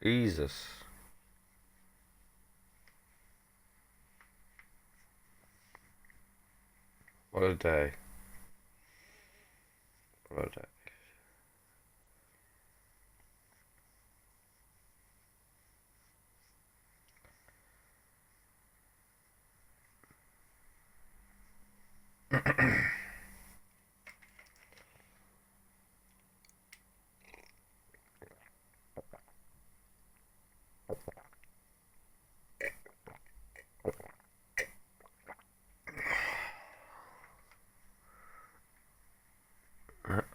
Jesus. What a day. What a day.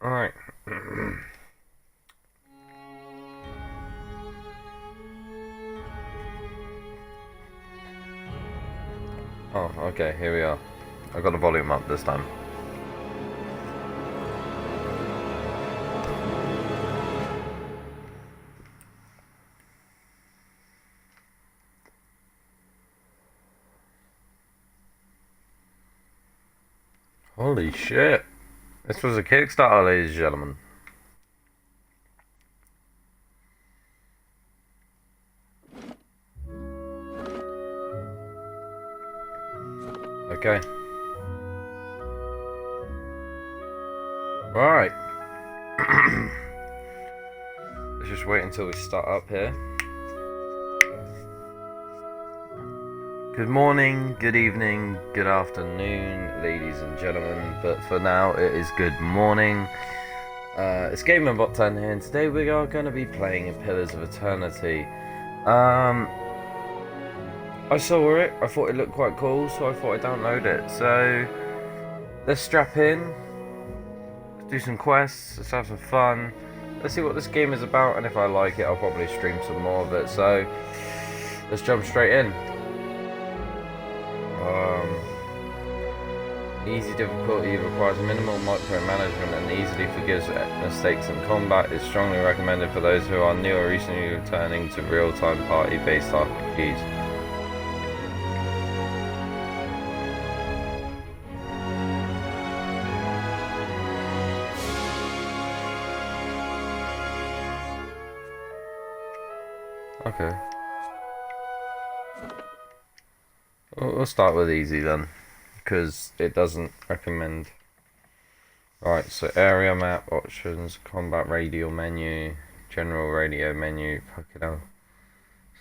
Alright. Oh, okay, here we are. I got the volume up this time. Holy shit. This was a Kickstarter, ladies and gentlemen. Okay. Right. Let's just wait until we start up here. Good morning, good evening, good afternoon, ladies and gentlemen. But for now, it is good morning. It's GamerBot 10 here, and today we are going to be playing Pillars of Eternity. I saw it, I thought it looked quite cool, so I thought I'd download it. So, let's strap in, let's do some quests, let's have some fun, let's see what this game is about, and if I like it, I'll probably stream some more of it. So, let's jump straight in. Easy difficulty requires minimal micromanagement and easily forgives mistakes in combat. Is strongly recommended for those who are new or recently returning to real-time party-based RPGs. Okay. We'll start with easy then, because it doesn't recommend. Right, so area map options, combat radio menu, general radio menu, fucking hell.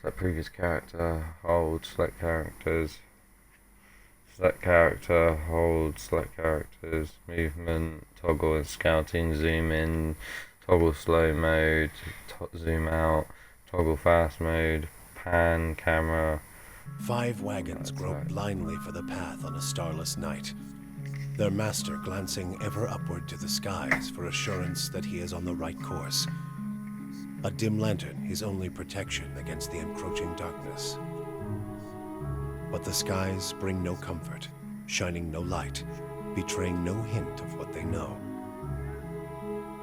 Select previous character, hold, select characters, select character, hold, select characters, movement, toggle and scouting, zoom in, toggle slow mode, zoom out, toggle fast mode, pan, camera. 5 wagons grope blindly for the path on a starless night, their master glancing ever upward to the skies for assurance that he is on the right course. A dim lantern his only protection against the encroaching darkness. But the skies bring no comfort, shining no light, betraying no hint of what they know.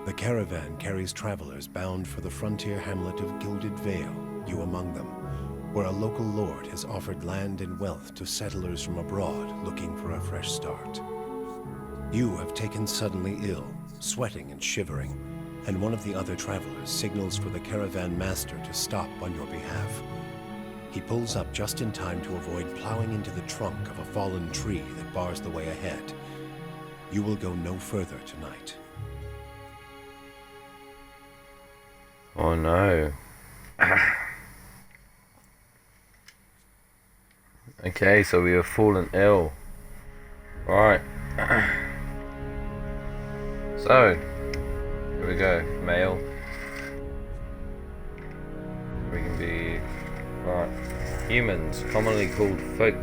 The caravan carries travelers bound for the frontier hamlet of Gilded Vale, you among them, where a local lord has offered land and wealth to settlers from abroad looking for a fresh start. You have taken suddenly ill, sweating and shivering, and one of the other travelers signals for the caravan master to stop on your behalf. He pulls up just in time to avoid plowing into the trunk of a fallen tree that bars the way ahead. You will go no further tonight. Oh no. Okay, so we have fallen ill. Right. So, here we go. Male. We can be... Right. Humans, commonly called folk,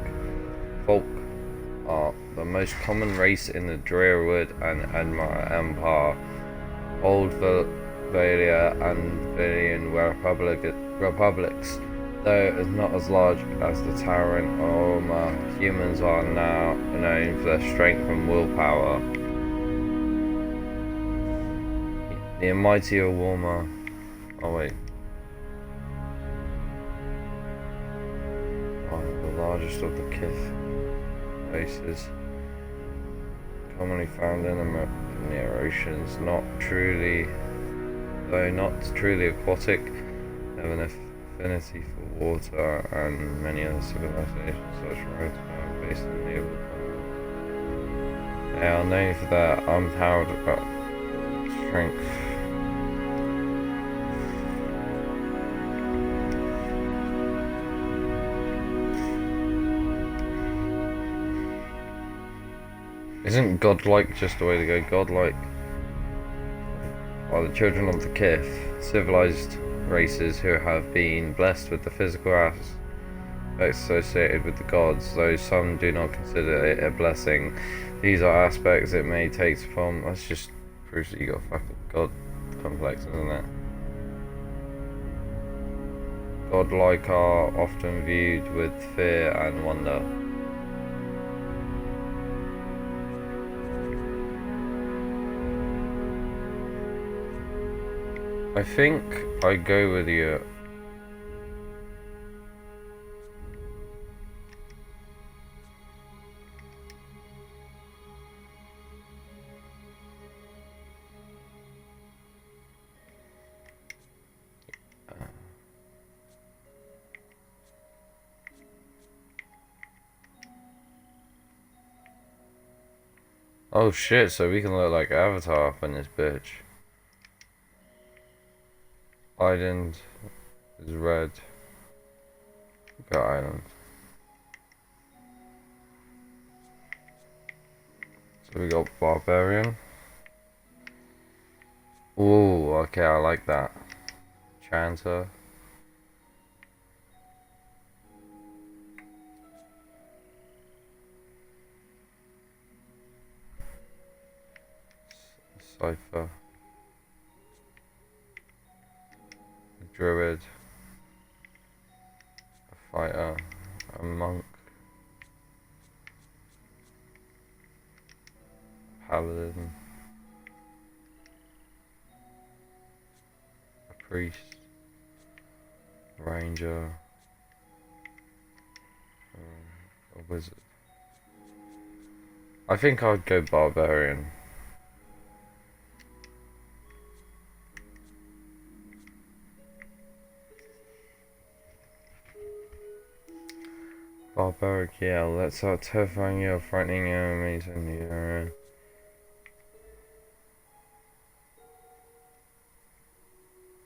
are the most common race in the Drearwood and Admire Empire. Old Valia and Valian republics. Though it's not as large as the towering Orma, humans are now known for their strength and willpower. The mighty Orma. Oh wait. Oh, the largest of the Kith races, commonly found in the near oceans, not truly though not truly aquatic, have an affinity for water, and many other civilizations such roads are based in the They are known for their unpowered strength. Isn't godlike just the way to go? Godlike are the children of the Kith, civilized races who have been blessed with the physical aspects associated with the gods, though some do not consider it a blessing. These are aspects it may take from. That's just proves that you got a fucking god complex, isn't it? Godlike are often viewed with fear and wonder. I think I go with you. Oh shit, so we can look like Avatar up in this bitch. Island is red. Got island. So we got barbarian. Ooh, okay, I like that. Chanter. Cypher. A druid. A fighter. A monk. Paladin. A priest. Ranger. A wizard. I think I'd go barbarian. Barbaric yell. Let's start terrifying yell, frightening enemies in the area.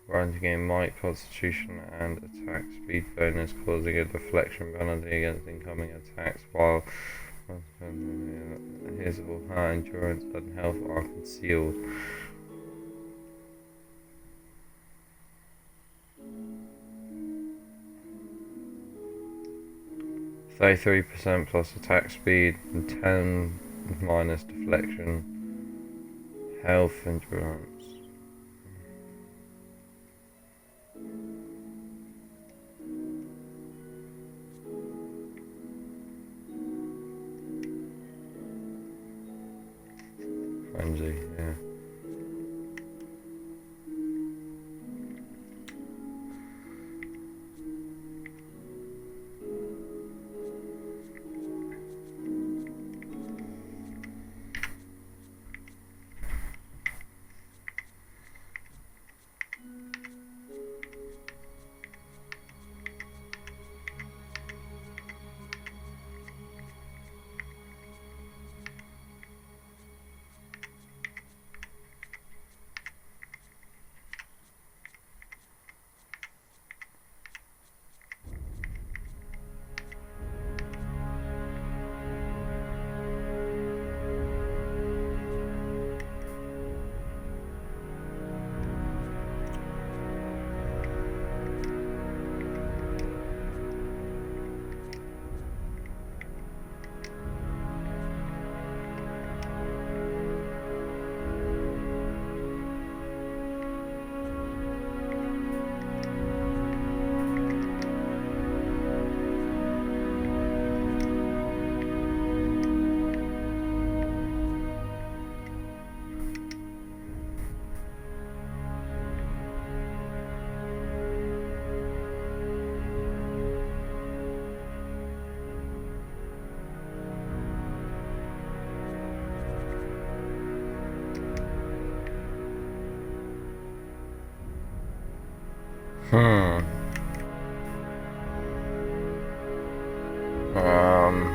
Run to gain might, constitution, and attack speed bonus, causing a deflection penalty against incoming attacks, while his or her endurance and health are concealed. %33% plus attack speed and 10 minus deflection, health, endurance. Frenzy, yeah. Hmm. Um.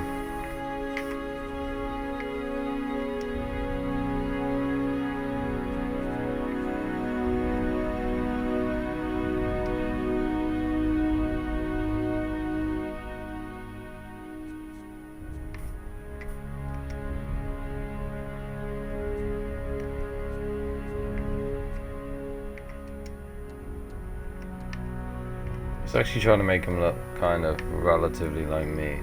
It's actually trying to make him look kind of relatively like me.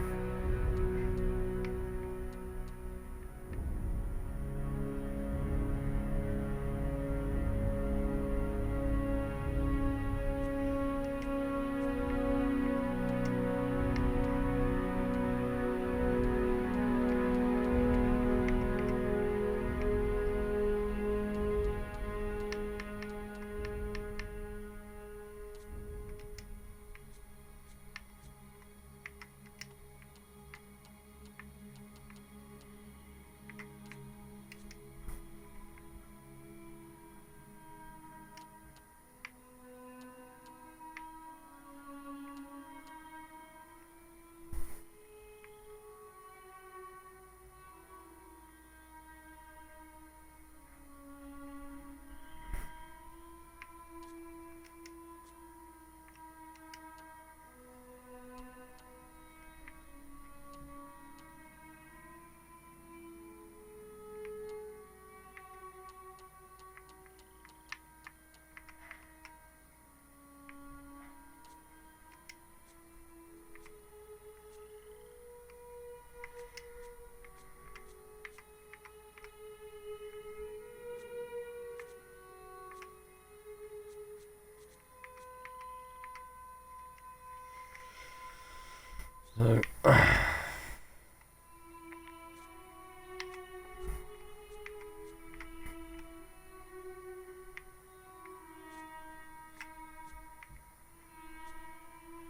So.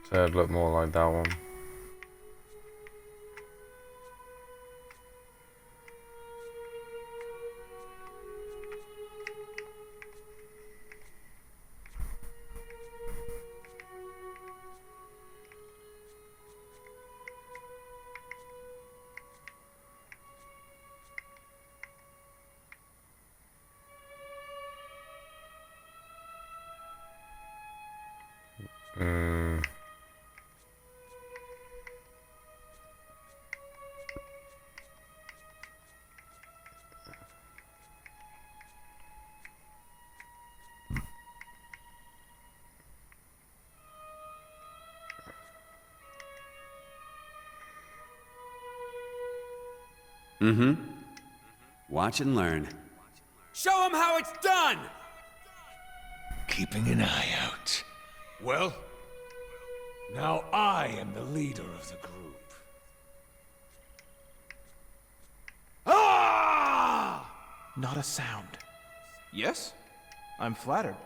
So it'd look more like that one. Mm. Mm-hmm. Watch and learn. Show them how it's done! Keeping an eye out. Well, now I am the leader of the group. Ah! Not a sound. Yes? I'm flattered.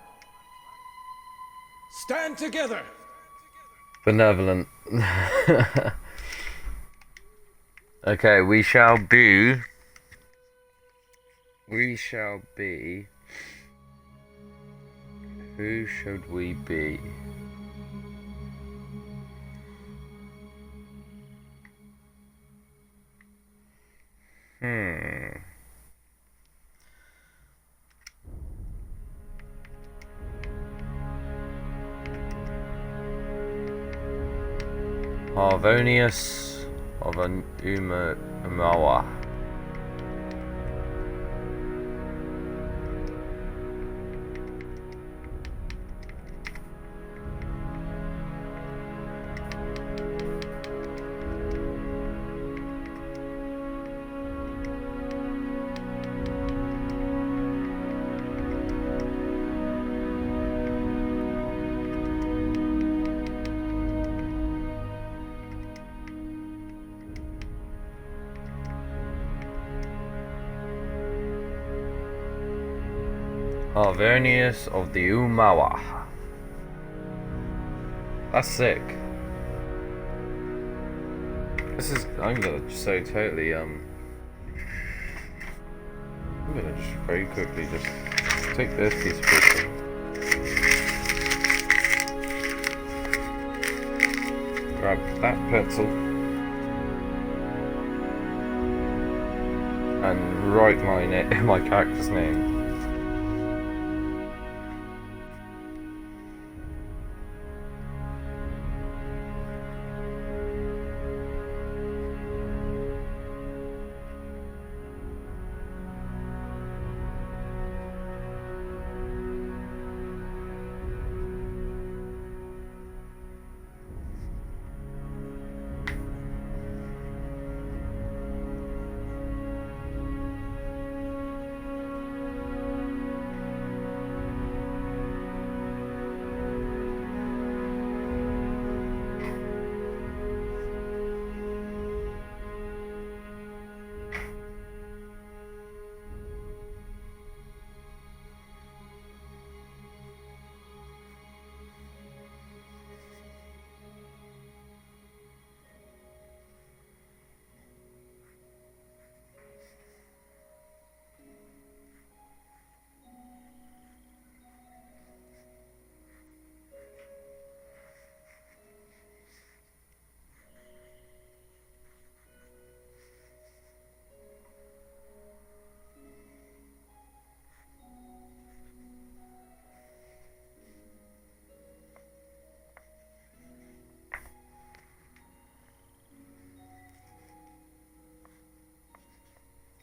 Stand together! Benevolent. Okay, we shall be. Who should we be? Harvonius of an Umawa. Harvonius of the Umawa. That's sick. This is. I'm gonna just so totally. I'm gonna just very quickly just take this piece of paper. grab that pencil and write my character's name.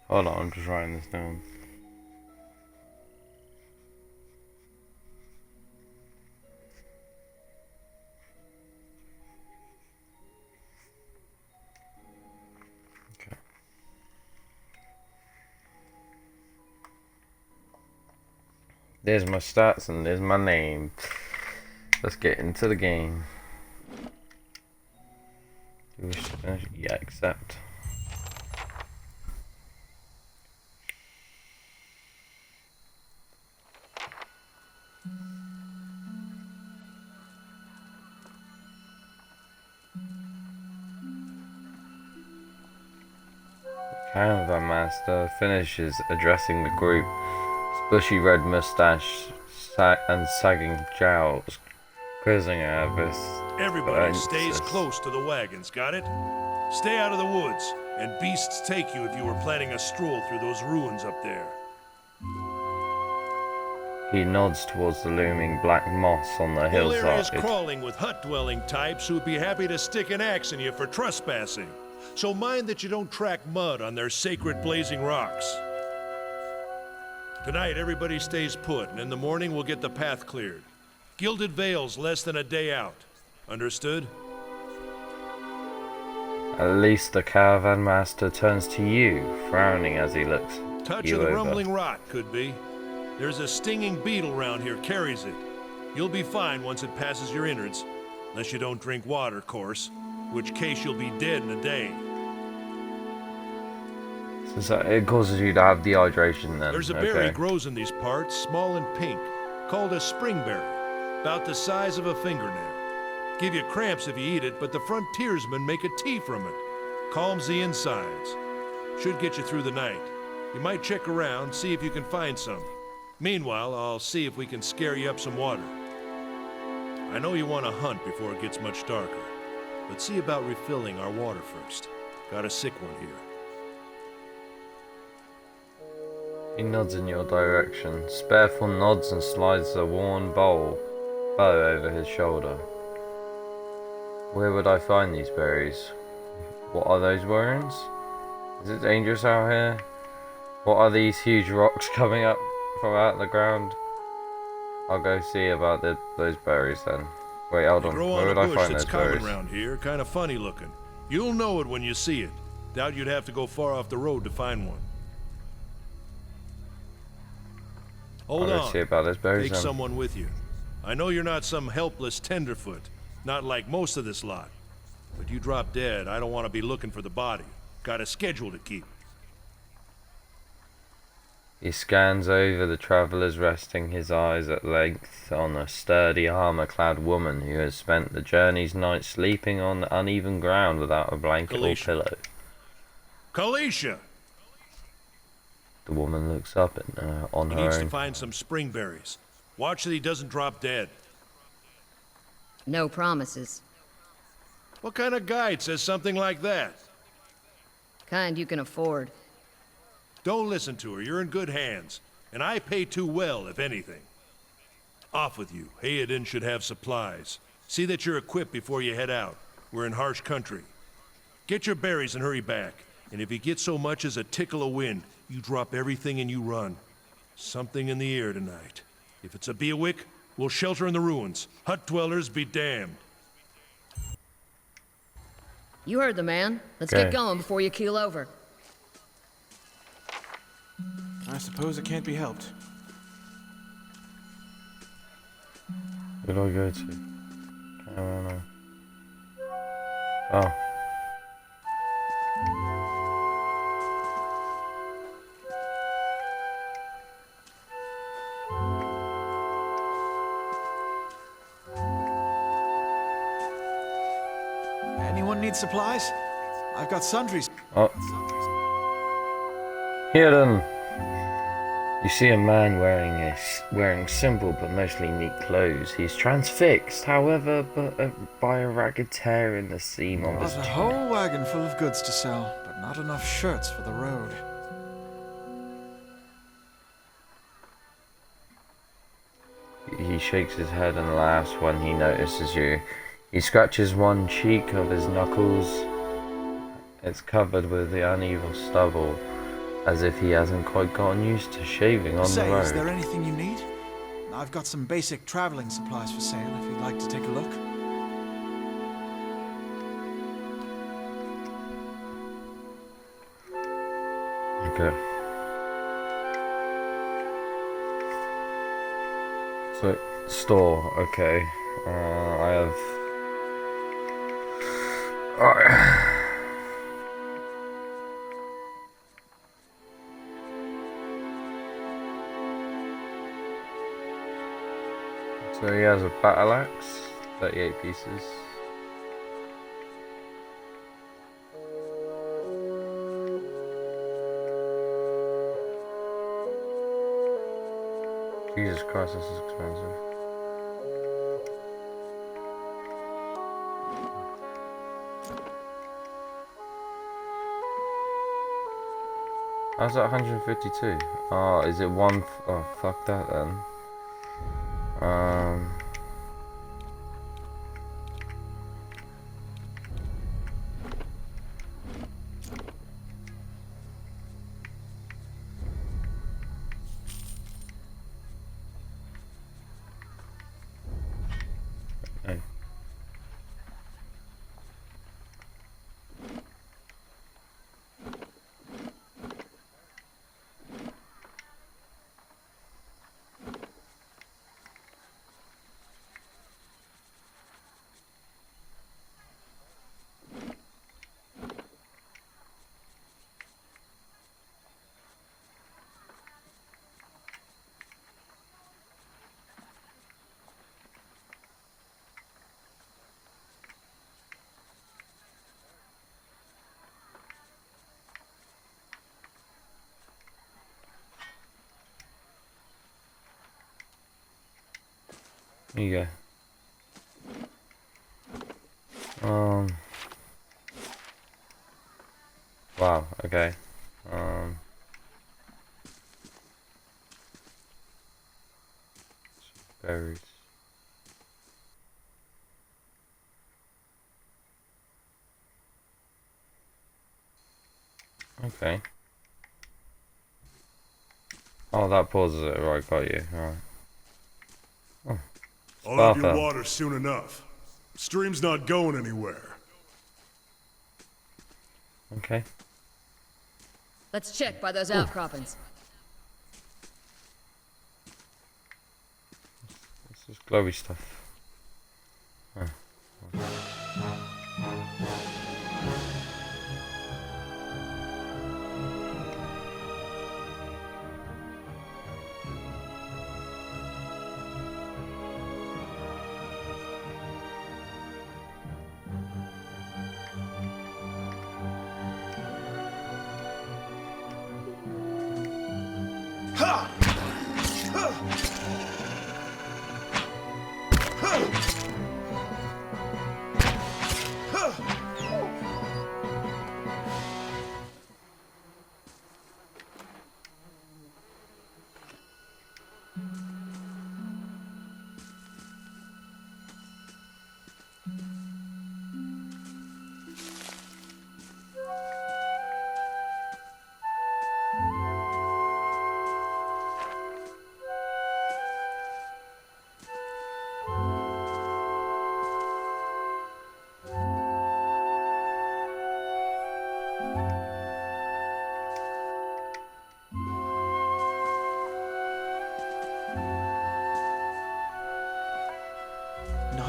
Hold on, I'm just writing this down. Okay. There's my stats and there's my name. Let's get into the game. Do you wish to finish? Yeah, accept. Caravan Master finishes addressing the group. His bushy red mustache and sagging jowls quizzing her with Everybody stays emphasis. close to the wagons, got it? Stay out of the woods, and beasts take you if you were planning a stroll through those ruins up there. He nods towards the looming black moss on the Whole area is hillside. crawling with hut-dwelling types who'd be happy to stick an axe in you for trespassing. So mind that you don't track mud on their sacred blazing rocks. Tonight, everybody stays put, and in the morning we'll get the path cleared. Gilded Vale's less than a day out. Understood? At least the Caravan Master turns to you, frowning as he looks Touch you of the over. rumbling rot, could be. There's a stinging beetle round here, carries it. You'll be fine once it passes your innards. Unless you don't drink water, of course. Which case you'll be dead in a day. So it causes you to have dehydration then. There's a berry grows in these parts, small and pink, called a springberry, about the size of a fingernail. Give you cramps if you eat it, but the frontiersmen make a tea from it. Calms the insides. Should get you through the night. You might check around, see if you can find some. Meanwhile, I'll see if we can scare you up some water. I know you want to hunt before it gets much darker, but see about refilling our water first. Got a sick one here. He nods in your direction. Spareful nods and slides a worn bow over his shoulder. Where would I find these berries? What are those warrens? Is it dangerous out here? What are these huge rocks coming up from out the ground? I'll go see about those berries then. Wait, hold They on. grow Where on would a I bush find that's those common berries? around here, kind of funny looking. You'll know it when you see it. Doubt you'd have to go far off the road to find one. Hold I'll go on. see about those berries Take then. someone with you. I know you're not some helpless tenderfoot, not like most of this lot. But you drop dead, I don't want to be looking for the body. Got a schedule to keep. He scans over the travellers, resting his eyes at length on a sturdy armour-clad woman who has spent the journey's night sleeping on uneven ground without a blanket or Kalisha. pillow. Kalisha! The woman looks up on He her needs to own. find some springberries. Watch that he doesn't drop dead. No promises. What kind of guide says something like that? Kind you can afford. Don't listen to her. You're in good hands. And I pay too well, if anything. Off with you. Hayden should have supplies. See that you're equipped before you head out. We're in harsh country. Get your berries and hurry back. And if you get so much as a tickle of wind, you drop everything and you run. Something in the air tonight. If it's a Beawick, we'll shelter in the ruins. Hut dwellers be damned. You heard the man. Let's Okay. get going before you keel over. I suppose it can't be helped. Where do I go to? Carolina. Oh. Anyone need supplies? I've got sundries. Oh. Hidden. You see a man wearing simple but mostly neat clothes. He's transfixed, however, by a ragged tear in the seam of his There's a chest. whole wagon full of goods to sell, but not enough shirts for the road. He shakes his head and laughs when he notices you. He scratches one cheek of his knuckles. It's covered with the uneven stubble, as if he hasn't quite gotten used to shaving on the Say, is road. there anything you need? I've got some basic traveling supplies for sale if you'd like to take a look. Okay. So, store, okay. I have... Alright. So he has a battle axe, 38 pieces. Jesus Christ, this is expensive. How's that 152? Oh, is it one? Oh, fuck that then. Hey. Here you go. Wow, okay. Berries. Okay. Oh, that pauses it. Right, got you. Alright. I'll have your Sparta. water soon enough. Stream's not going anywhere. Okay. Let's check by those outcroppings. This is glowy stuff.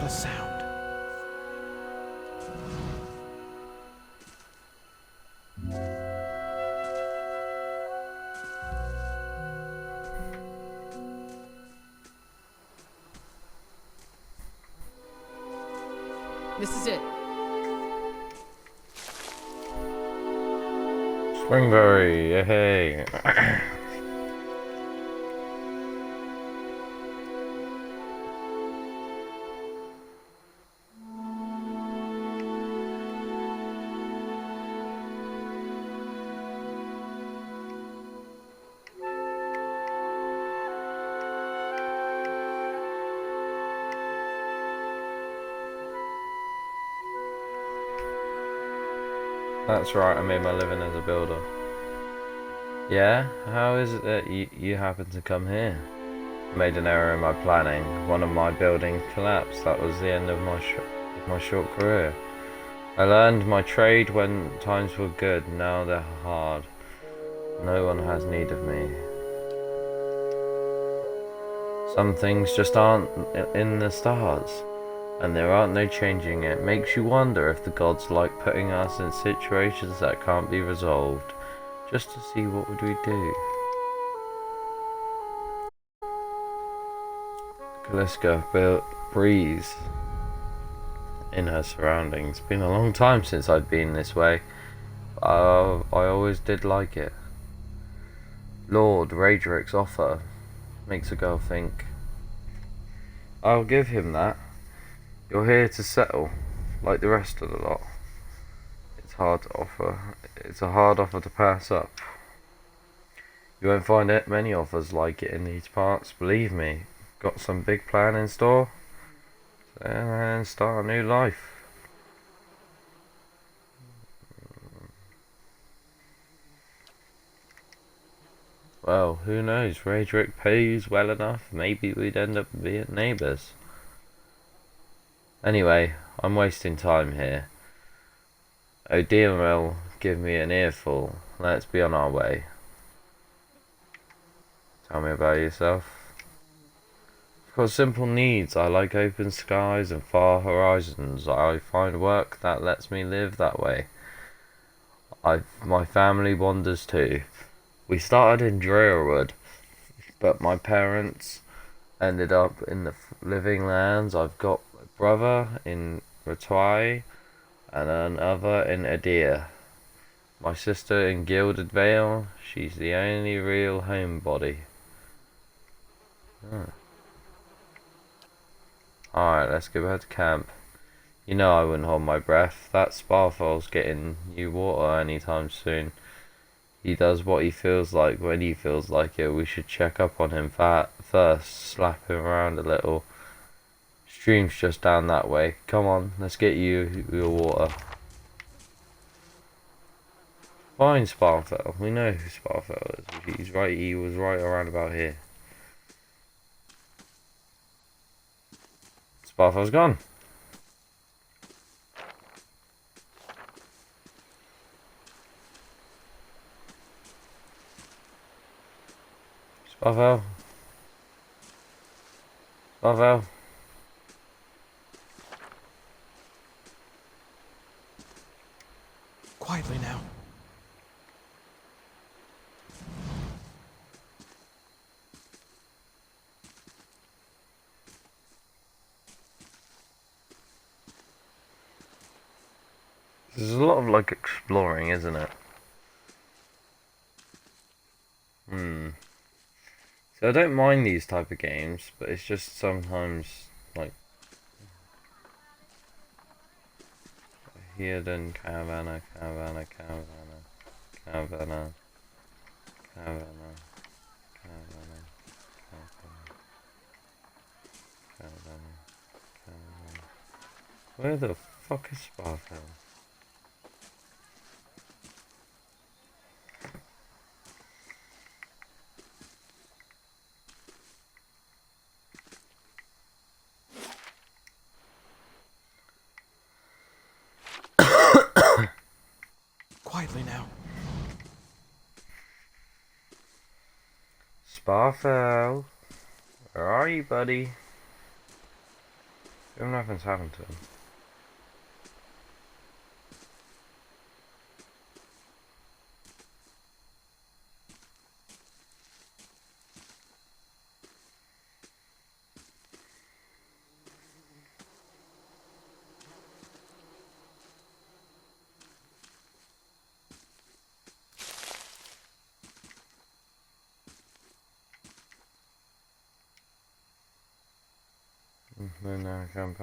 Not a sound. This is it. Springberry, yay! That's right, I made my living as a builder. Yeah? How is it that you happen to come here? I made an error in my planning. One of my buildings collapsed. That was the end of my short career. I learned my trade when times were good. Now they're hard. No one has need of me. Some things just aren't in the stars. And there aren't no changing it. Makes you wonder if the gods like putting us in situations that can't be resolved, just to see what would we do. Kaliska breathes in her surroundings. Been a long time since I've been this way. I always did like it. Lord Raedric's offer makes a girl think. I'll give him that. You're here to settle, like the rest of the lot. It's a hard offer to pass up. You won't find many offers like it in these parts, believe me. Got some big plan in store? And start a new life. Well, who knows? Raedric pays well enough, maybe we'd end up being neighbours. Anyway, I'm wasting time here. O'Dean will give me an earful. Let's be on our way. Tell me about yourself. For simple needs, I like open skies and far horizons. I find work that lets me live that way. My family wanders too. We started in Drearwood, but my parents ended up in the living lands. I've got a brother in Ratuai and another in Adir. My sister in Gilded Vale. She's the only real homebody. Alright, let's go back to camp. You know I wouldn't hold my breath. That Sparfell's getting new water anytime soon. He does what he feels like when he feels like it. We should check up on him first. Slap him around a little. Stream's just down that way. Come on, let's get you your water. Fine, Sparfell. We know who Sparfell is. He's right. He was right around about here. Sparfell's gone. Sparfell. Sparfell. Quietly now. There's a lot of like exploring, isn't it? So I don't mind these type of games, but it's just sometimes like hidden caravana. Where the fuck is Sparfell? Quietly now. Sparfell, where are you, buddy? If nothing's happened to him.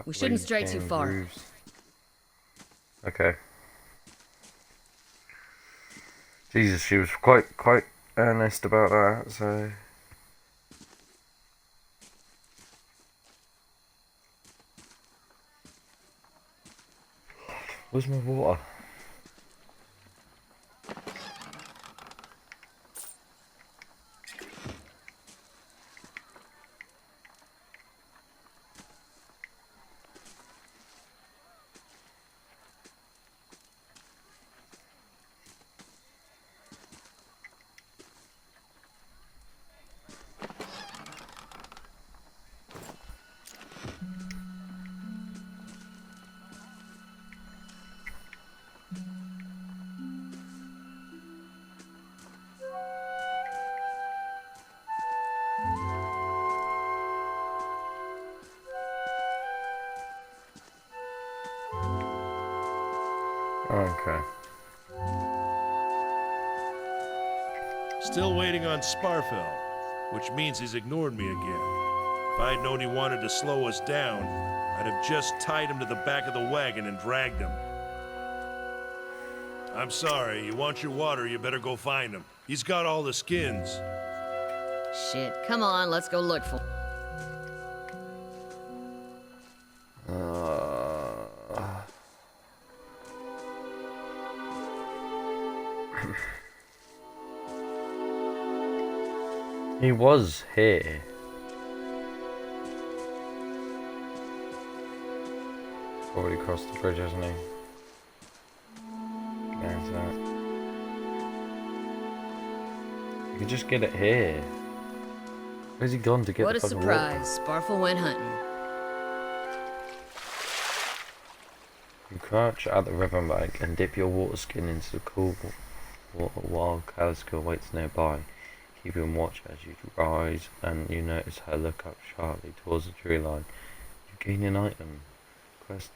We shouldn't stray too far. Okay. Jesus, she was quite earnest about that, so... Where's my water? Okay. Still waiting on Sparfell, which means he's ignored me again. If I'd known he wanted to slow us down, I'd have just tied him to the back of the wagon and dragged him. I'm sorry, you want your water, you better go find him. He's got all the skins. Shit, come on, let's go look for... He was here. Already crossed the bridge, hasn't he? There's that. You could just get it here. Where's he gone to get What the a fucking surprise. Sparfell went hunting. You crouch at the riverbank and dip your water skin into the cool water while Kaliska waits nearby, keeping watch as you rise and you notice her look up sharply towards the tree line. You gain an item. Quest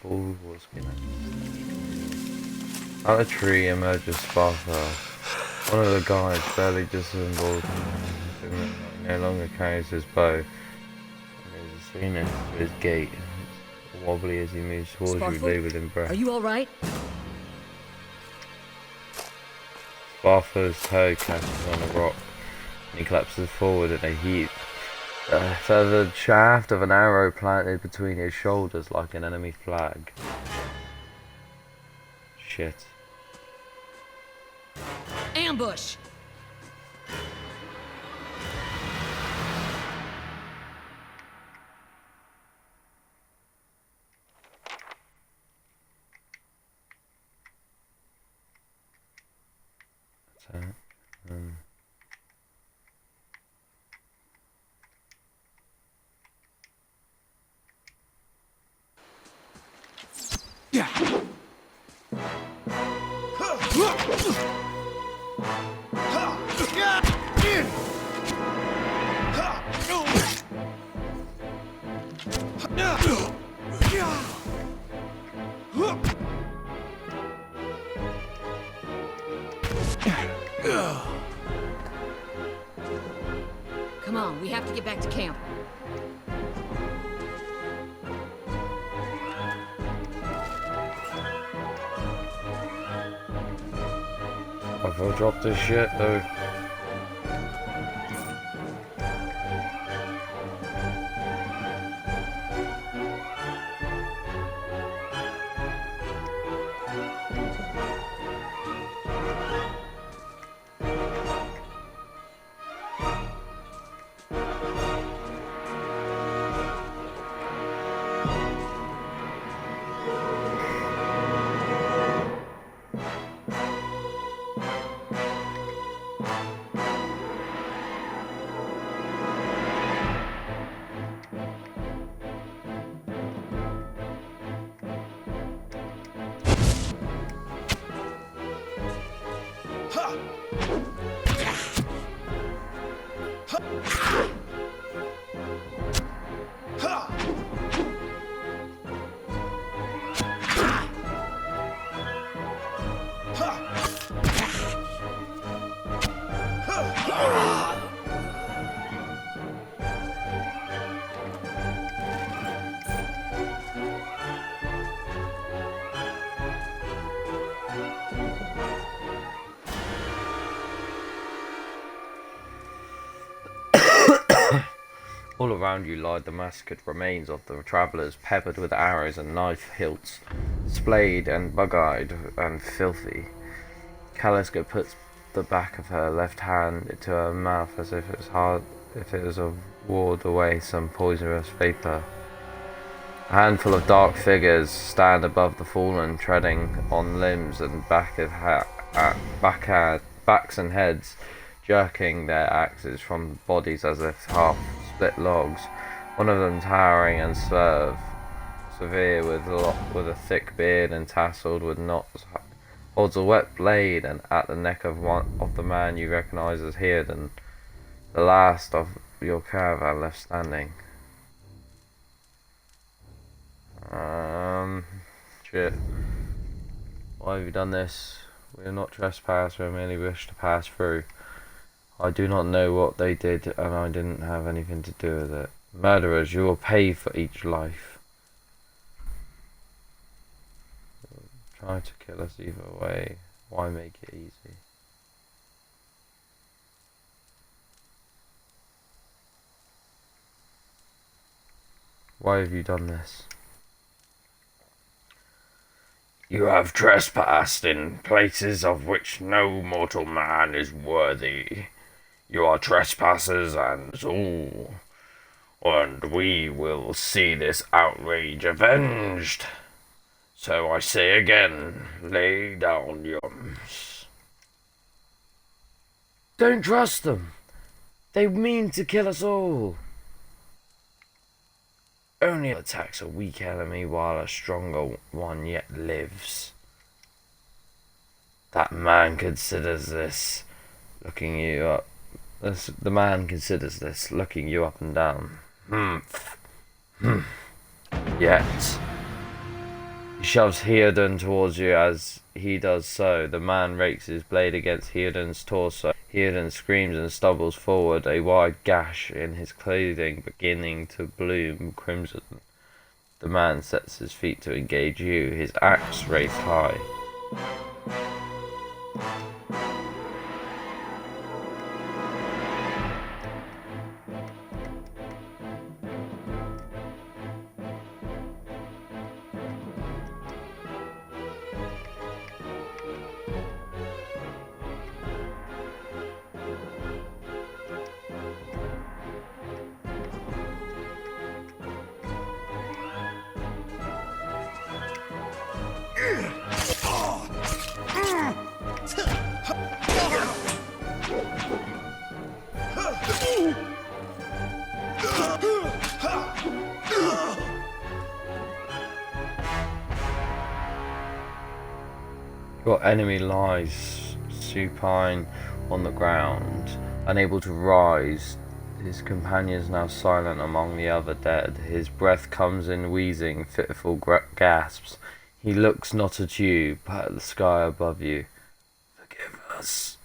full water skin. Out of the tree emerges Sparfell. One of the guards, barely dissembled, no longer carries his bow. And there's a seen to his gait. Wobbly as he moves towards you, laboured in breath. Are you alright? Sparfell's toe catches on a rock, and he collapses forward in a heap. The feathered shaft of an arrow planted between his shoulders like an enemy flag. Shit. Ambush! Attack. Come on, we have to get back to camp. I've dropped this shit though. All around you lie the massacred remains of the travellers, peppered with arrows and knife hilts, splayed and bug-eyed and filthy. Kaliska puts the back of her left hand to her mouth as if it was to ward away some poisonous vapour. A handful of dark figures stand above the fallen, treading on limbs and backs and heads, jerking their axes from bodies as if half-split logs. One of them towering and severe with a thick beard and tasseled with knots, holds a wet blade and at the neck of the man you recognise as Hearden, the last of your caravan left standing. Shit. Why have you done this? We are not trespassed, we merely wish to pass through. I do not know what they did, and I didn't have anything to do with it. Murderers, you will pay for each life. Try to kill us either way. Why make it easy? Why have you done this? You have trespassed in places of which no mortal man is worthy. You are trespassers and all, and we will see this outrage avenged. So I say again, lay down your arms. Don't trust them. They mean to kill us all. Only attacks a weak enemy while a stronger one yet lives. That man considers this, looking you up. The man considers this, looking you up and down. Yet he shoves Hearden towards you. As he does so, the man rakes his blade against Hearden's torso. Hearden screams and stumbles forward, a wide gash in his clothing beginning to bloom crimson. The man sets his feet to engage you, his axe raised high. Your enemy lies supine on the ground, unable to rise. His companions now silent among the other dead. His breath comes in wheezing, fitful gasps. He looks not at you, but at the sky above you. Forgive us.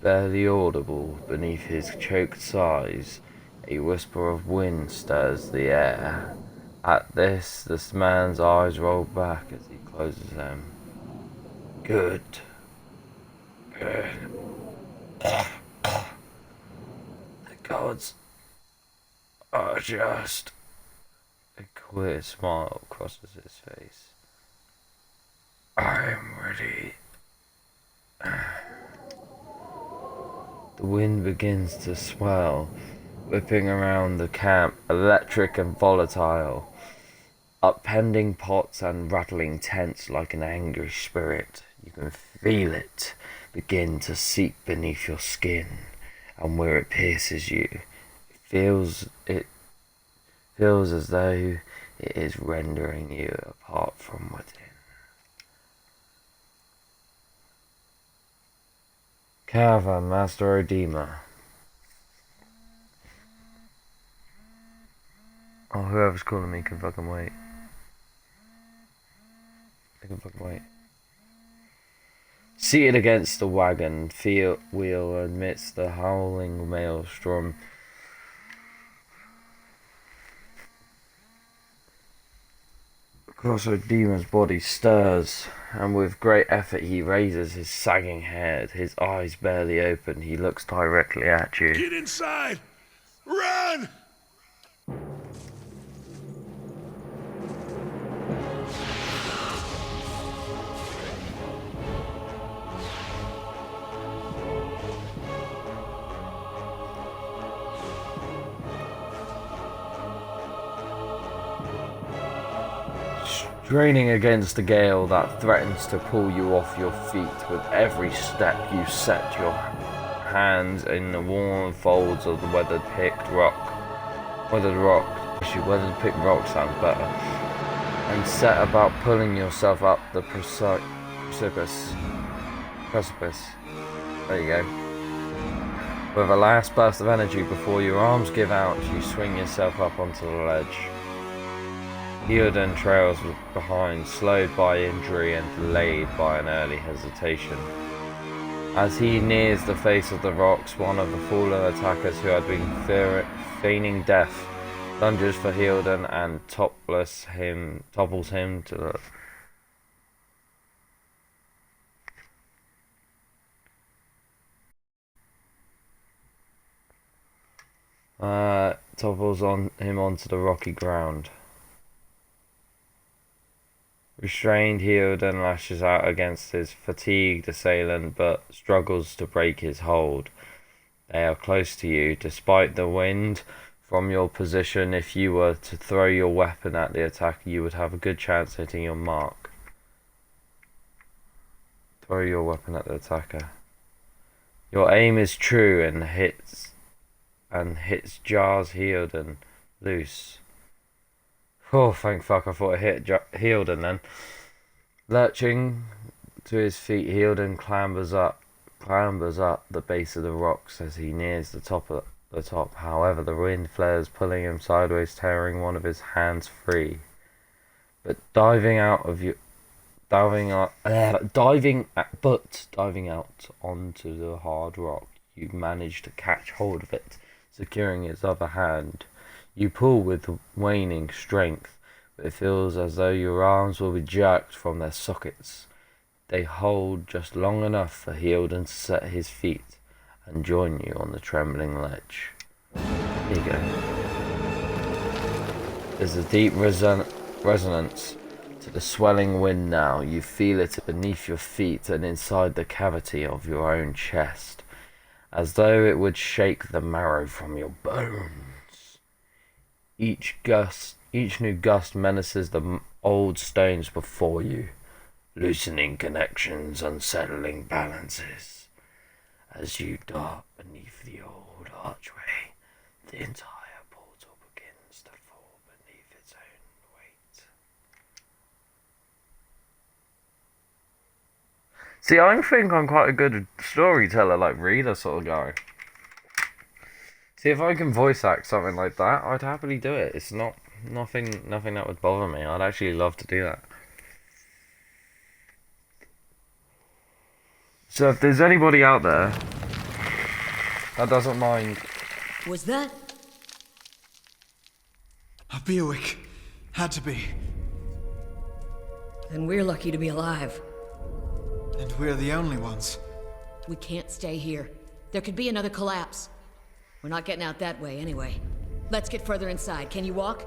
Barely audible beneath his choked sighs, a whisper of wind stirs the air. At this man's eyes roll back as he closes them. Good. The gods are just. A queer smile crosses his face. I am ready. The wind begins to swell, whipping around the camp, electric and volatile, upending pots and rattling tents like an angry spirit. You can feel it begin to seep beneath your skin, and where it pierces you, it feels as though it is rendering you apart from within. Caravan Master Odema. Oh, whoever's calling me can fucking wait. They can fucking wait. Seated against the wagon, wheel amidst the howling maelstrom, Demon's body stirs, and with great effort he raises his sagging head. His eyes barely open. He looks directly at you. Get inside! Run! Straining against the gale that threatens to pull you off your feet, with every step you set your hands in the warm folds of the weathered-picked rock. Weathered-picked rock sounds better. And set about pulling yourself up the precipice. There you go. With a last burst of energy before your arms give out, you swing yourself up onto the ledge. Theoden trails behind, slowed by injury and delayed by an early hesitation. As he nears the face of the rocks, one of the fallen attackers who had been feigning death lunges for Theoden and topples him to the onto the rocky ground. Restrained, Theoden lashes out against his fatigued assailant, but struggles to break his hold. They are close to you. Despite the wind from your position, if you were to throw your weapon at the attacker, you would have a good chance hitting your mark. Throw your weapon at the attacker. Your aim is true and hits jars Theoden loose. Oh, thank fuck, I thought I hit Theoden then. Lurching to his feet, Theoden clambers up the base of the rocks as he nears the top. However, the wind flares, pulling him sideways, tearing one of his hands free. But diving out onto the hard rock, you manage to catch hold of it, securing its other hand. You pull with waning strength, but it feels as though your arms will be jerked from their sockets. They hold just long enough for Theoden to set his feet and join you on the trembling ledge. Here you go. There's a deep resonance to the swelling wind now. You feel it beneath your feet and inside the cavity of your own chest, as though it would shake the marrow from your bones. Each new gust menaces the old stones before you, loosening connections, unsettling balances. As you dart beneath the old archway, the entire portal begins to fall beneath its own weight. See, I think I'm quite a good storyteller, like reader sort of guy. See, if I can voice act something like that, I'd happily do it. It's nothing that would bother me. I'd actually love to do that. So if there's anybody out there that doesn't mind... Was that? A Beorwick. Had to be. Then we're lucky to be alive. And we're the only ones. We can't stay here. There could be another collapse. We're not getting out that way anyway. Let's get further inside. Can you walk?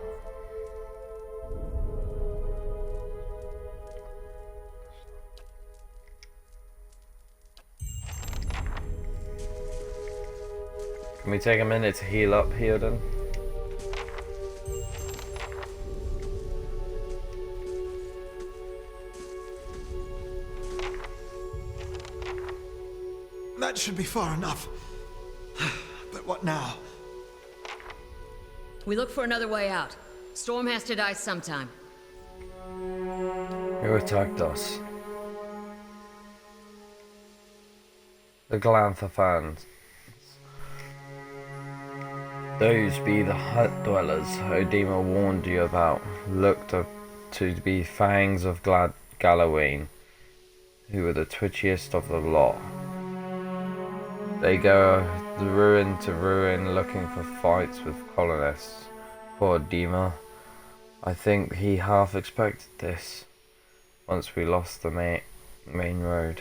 Can we take a minute to heal up here then? That should be far enough. But what now? We look for another way out. Storm has to die sometime. Who attacked us? The Glantha fans. Those be the hut dwellers Odema warned you about, looked to be fangs of Gallowayne, who were the twitchiest of the lot. They go ruin to ruin looking for fights with colonists. Poor Dima. I think he half expected this once we lost the main road.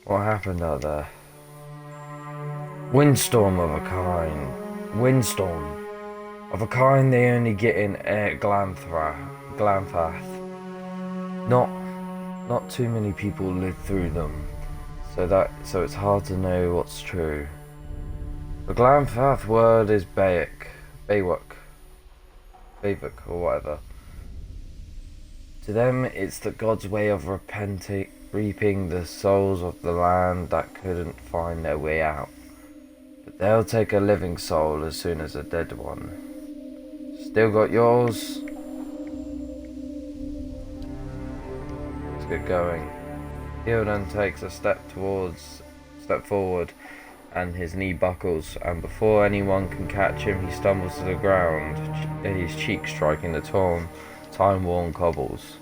What happened out there? Windstorm of a kind. Windstorm of a kind they only get in Glanfath. Not too many people live through them, so it's hard to know what's true. The Glanfath word is Baywook, or whatever. To them, it's the God's way of reaping the souls of the land that couldn't find their way out. But they'll take a living soul as soon as a dead one. Still got yours? Let's get going. Gildan takes a step forward, and his knee buckles, and before anyone can catch him, he stumbles to the ground, his cheek striking the time-worn cobbles.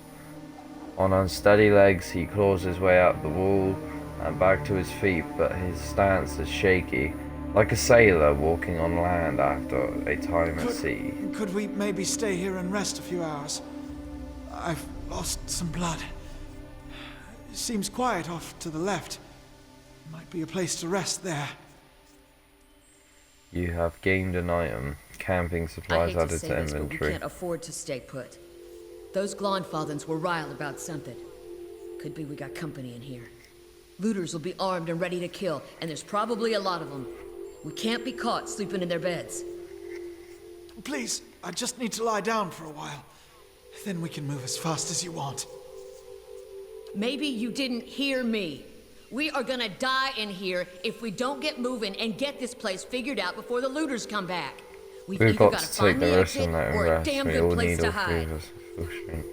On unsteady legs, he claws his way up the wall and back to his feet, but his stance is shaky, like a sailor walking on land after a time at sea. Could we maybe stay here and rest a few hours? I've lost some blood. It seems quiet off to the left. Might be a place to rest there. You have gained an item. Camping I supplies hate to added say to this, but we inventory. can't afford to stay put. Those Glonfathans were riled about something. Could be we got company in here. Looters will be armed and ready to kill, and there's probably a lot of them. We can't be caught sleeping in their beds. Please, I just need to lie down for a while. Then we can move as fast as you want. Maybe you didn't hear me. We are gonna die in here if we don't get moving and get this place figured out before the looters come back. We've We've either got gotta to take find the the risk exit and let him or a rest. damn We good all place need to all three hide. of us for full strength.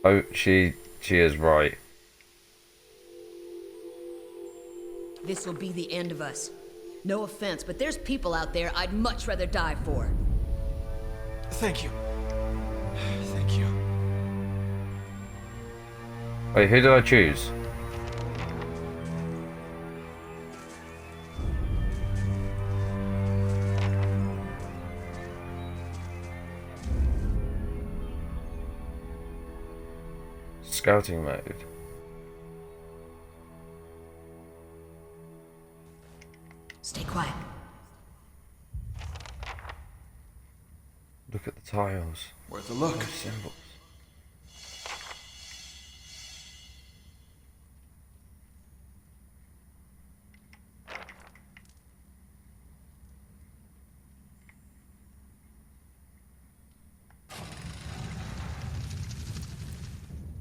Oh, she is right. This will be the end of us. No offense, but there's people out there I'd much rather die for. Thank you. Thank you. Wait, who did I choose? Scouting mode. Stay quiet. Look at the tiles. Worth a look. Those symbols.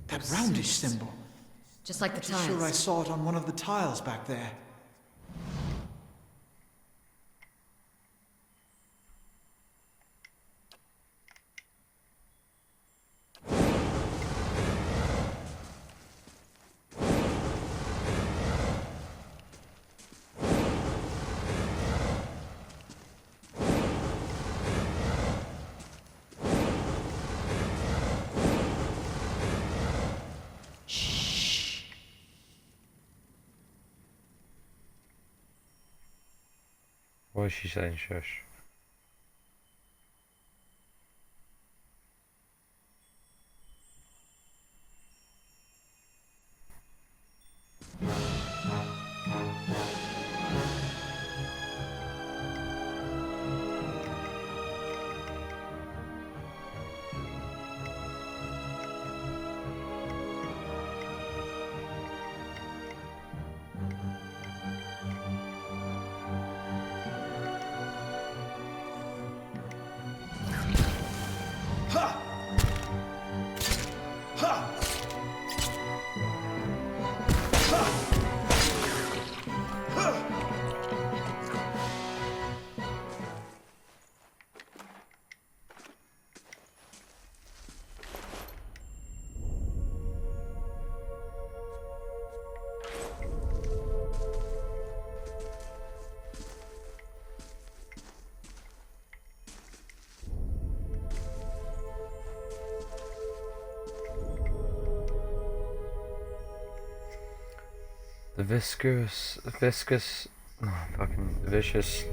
That roundish symbol. Just like the I'm sure I tiles. saw it on one of the tiles back there. Why is she saying shush? The viscous fucking vicious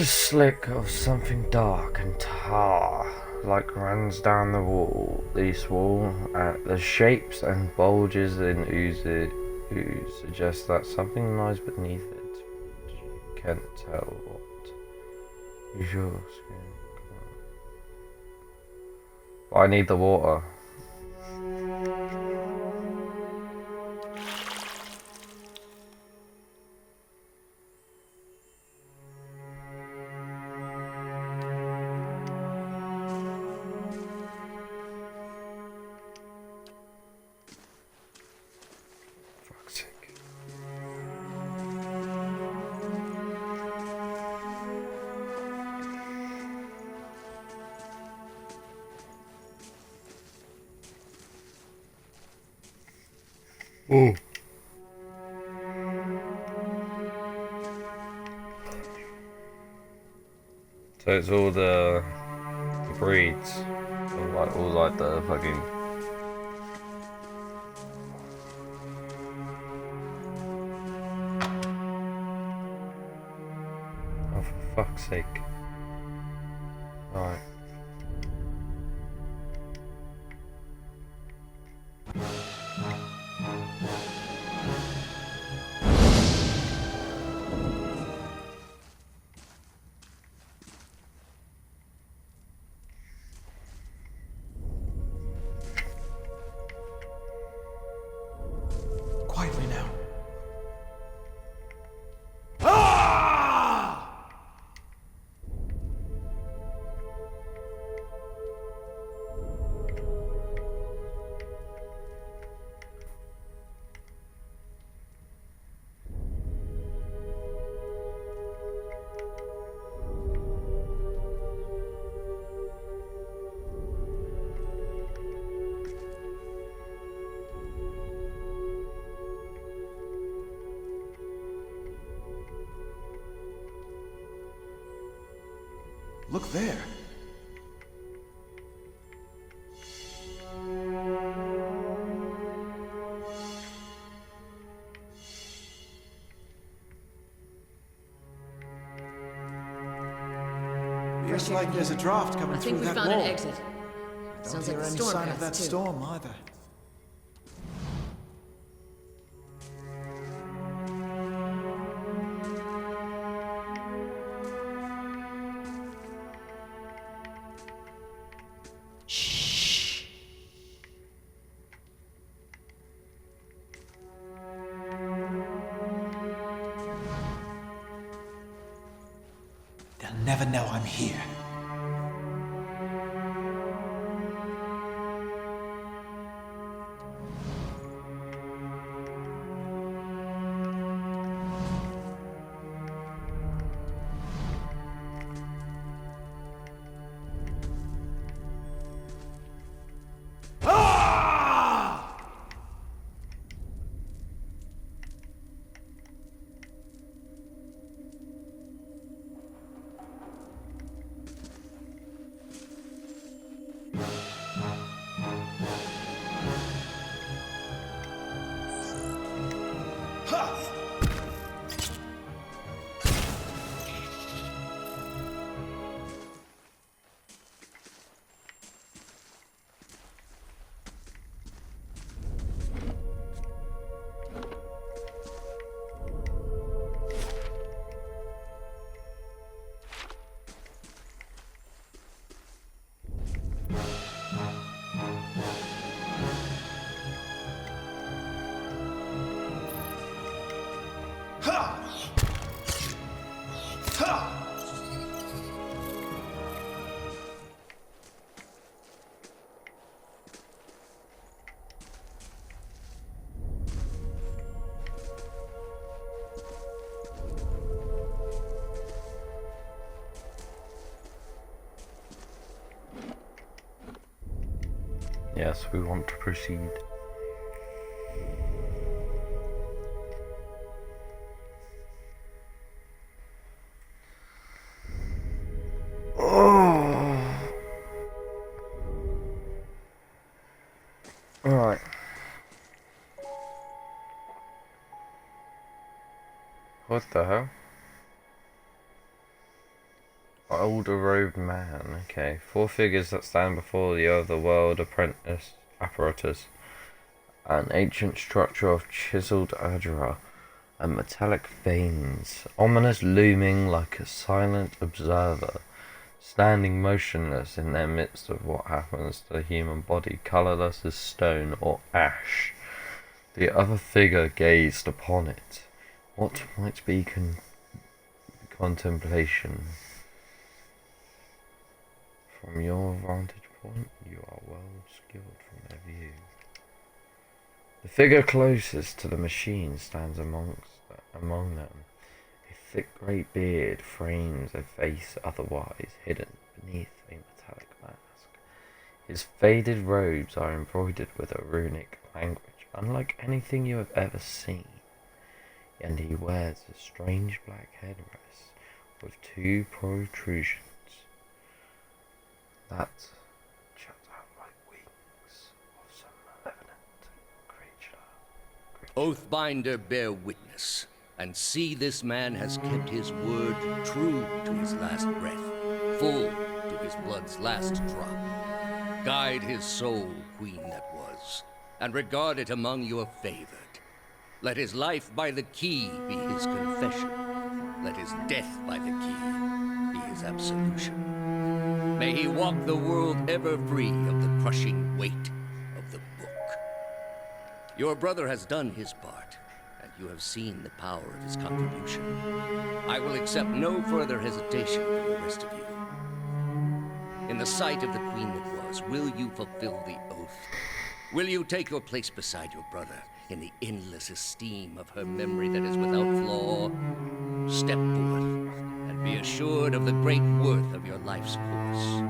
slick of something dark and tar, like runs down the wall. This wall, the shapes and bulges in ooze suggest that something lies beneath it. You can't tell what. Use your skin. But I need the water. Fuck's sake. Oh. So it's all the breeds, all like the fucking. Oh, for fuck's sake! Right. Quietly now. Look there. Looks like there's a draft coming I through think we that found wall. an exit. Don't Sounds hear like the any storm sign of passed that too. storm either. They'll never know I'm here. Yes, we want to proceed. Oh. All right. What the hell? Older robed man. Okay. 4 figures that stand before the otherworld apprentice apparatus. An ancient structure of chiseled Adra and metallic veins, ominous looming like a silent observer, standing motionless in their midst of what happens to the human body, colourless as stone or ash. The other figure gazed upon it. What might be contemplation? From your vantage point, you are well skilled from their view. The figure closest to the machine stands among them. A thick grey beard frames a face otherwise hidden beneath a metallic mask. His faded robes are embroidered with a runic language, unlike anything you have ever seen, and he wears a strange black headdress with 2 protrusions that shut out like wings of some malevolent creature. Oathbinder, bear witness, and see this man has kept his word true to his last breath, full to his blood's last drop. Guide his soul, queen that was, and regard it among your favored. Let his life by the key be his confession. Let his death by the key be his absolution. May he walk the world ever free of the crushing weight of the book. Your brother has done his part, and you have seen the power of his contribution. I will accept no further hesitation from the rest of you. In the sight of the queen that was, will you fulfill the oath? Will you take your place beside your brother in the endless esteem of her memory that is without flaw? Step forth, and be assured of the great worth of your life's course.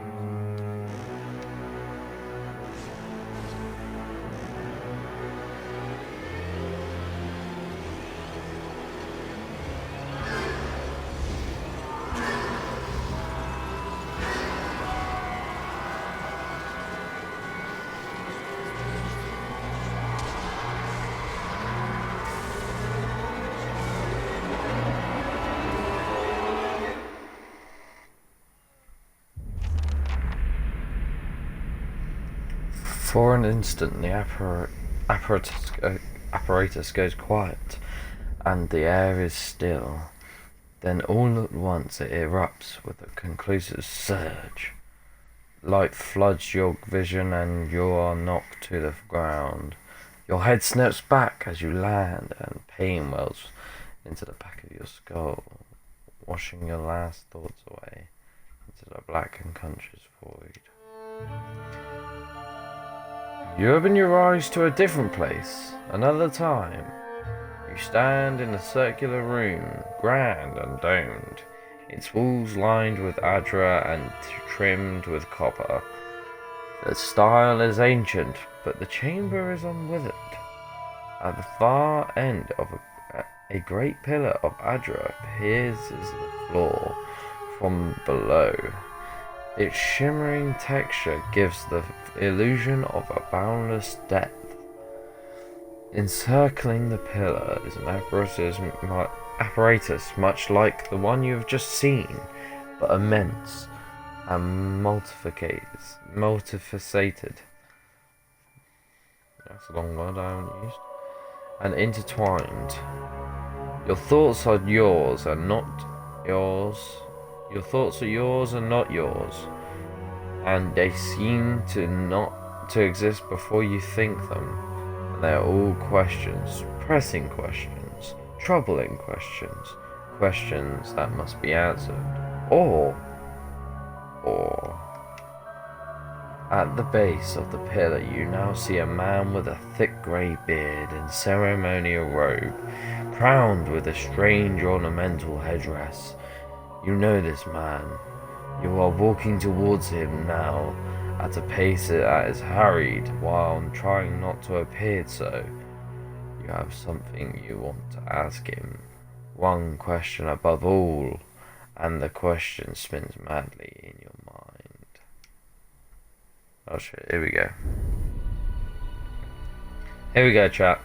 For an instant, the apparatus goes quiet, and the air is still. Then all at once it erupts with a conclusive surge. Light floods your vision and you are knocked to the ground. Your head snaps back as you land, and pain wells into the back of your skull, washing your last thoughts away into the blackened country's void. You open your eyes to a different place, another time. You stand in a circular room, grand and domed, its walls lined with adra and trimmed with copper. The style is ancient, but the chamber is unwithered. At the far end of a great pillar of adra pierces the floor from below. Its shimmering texture gives the illusion of a boundless depth. Encircling the pillar is an apparatus much like the one you have just seen, but immense and multifaceted. That's a long word I haven't used. And intertwined. Your thoughts are yours and not yours. Your thoughts are yours and not yours, and they seem not to exist before you think them. And they are all questions, pressing questions, troubling questions, questions that must be answered. Or at the base of the pillar you now see a man with a thick grey beard and ceremonial robe, crowned with a strange ornamental headdress. You know this man. You are walking towards him now at a pace that is hurried while trying not to appear so. You have something you want to ask him. One question above all, and the question spins madly in your mind. Oh shit, here we go. Here we go, chat.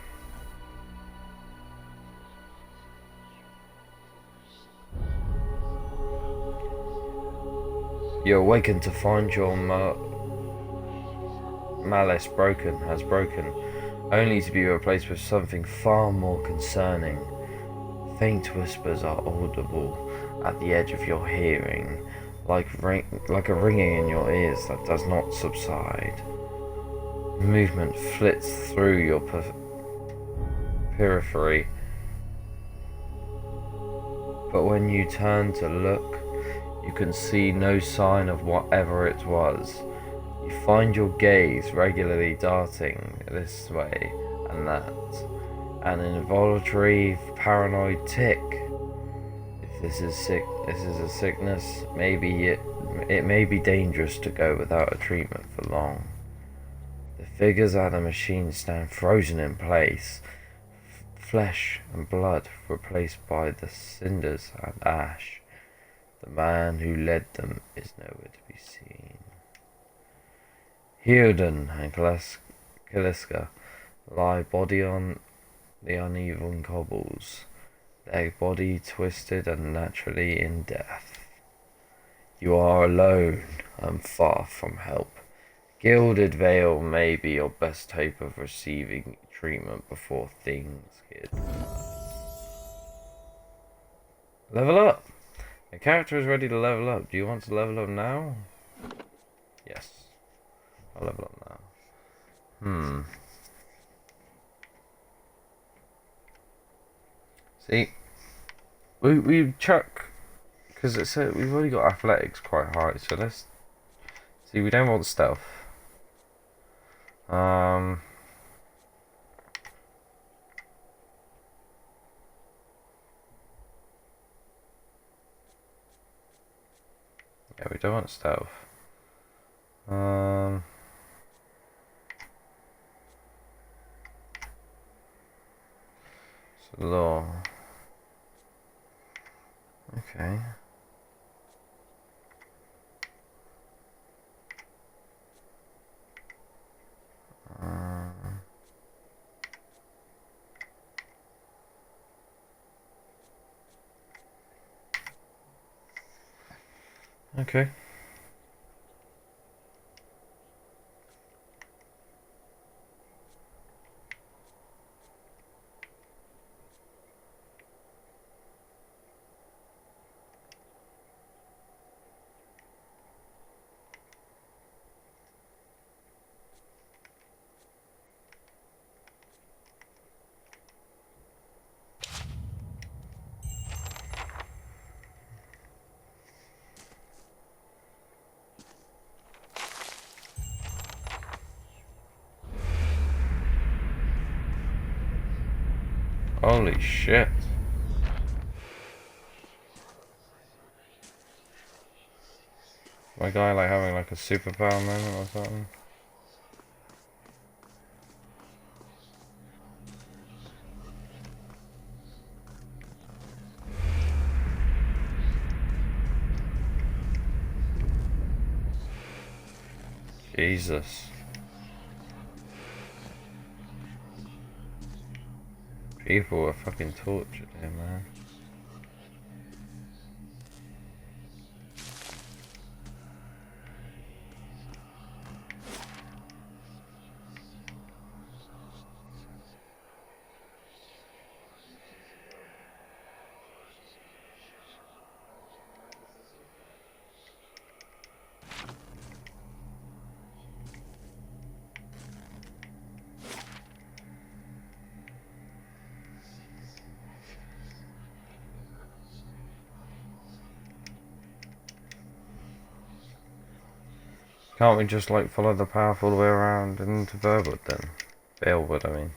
You awaken to find your malice has broken, only to be replaced with something far more concerning. Faint whispers are audible at the edge of your hearing, like a ringing in your ears that does not subside. Movement flits through your periphery, but when you turn to look, you can see no sign of whatever it was. You find your gaze regularly darting this way and that, an involuntary paranoid tick. If this is a sickness, maybe it may be dangerous to go without a treatment for long. The figures at the machine stand frozen in place, flesh and blood replaced by the cinders and ash. The man who led them is nowhere to be seen. Hierden and Kaliska lie body on the uneven cobbles, their body twisted and naturally in death. You are alone and far from help. Gilded Veil may be your best hope of receiving treatment before things get level up. The character is ready to level up. Do you want to level up now? Yes. I'll level up now. See, we chuck, because it said we've already got athletics quite high, so let's see. We don't want stealth. Yeah, we don't want stealth. So law. Okay. Okay. Holy shit. My guy like having like a superpower moment or something. Jesus. People were fucking tortured here, man. Can't we just like follow the path all the way around into Verwood then? Valewood, I mean.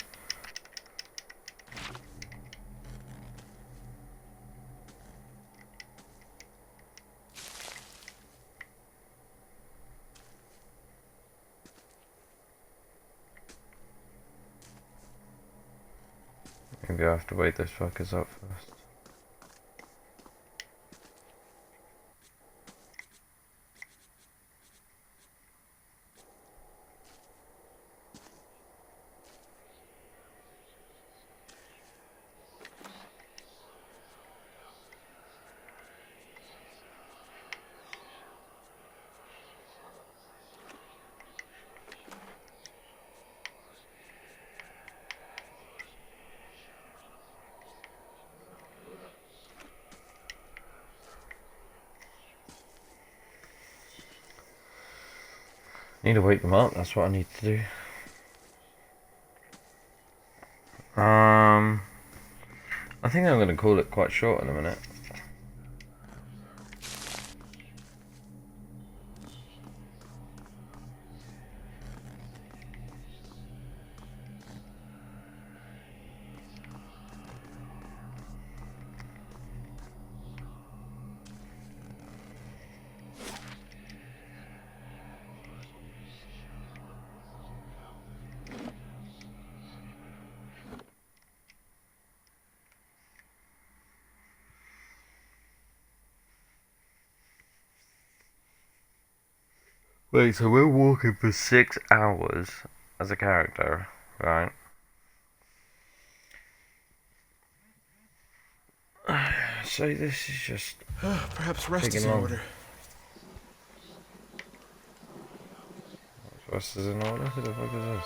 Maybe I have to wake those fuckers up first. Need to wake them up, that's what I need to do. I think I'm gonna call it quite short in a minute. Wait, so we're walking for 6 hours as a character, right? So this is just Perhaps rest is taking in long. order. Rest is in order? Who the fuck is this?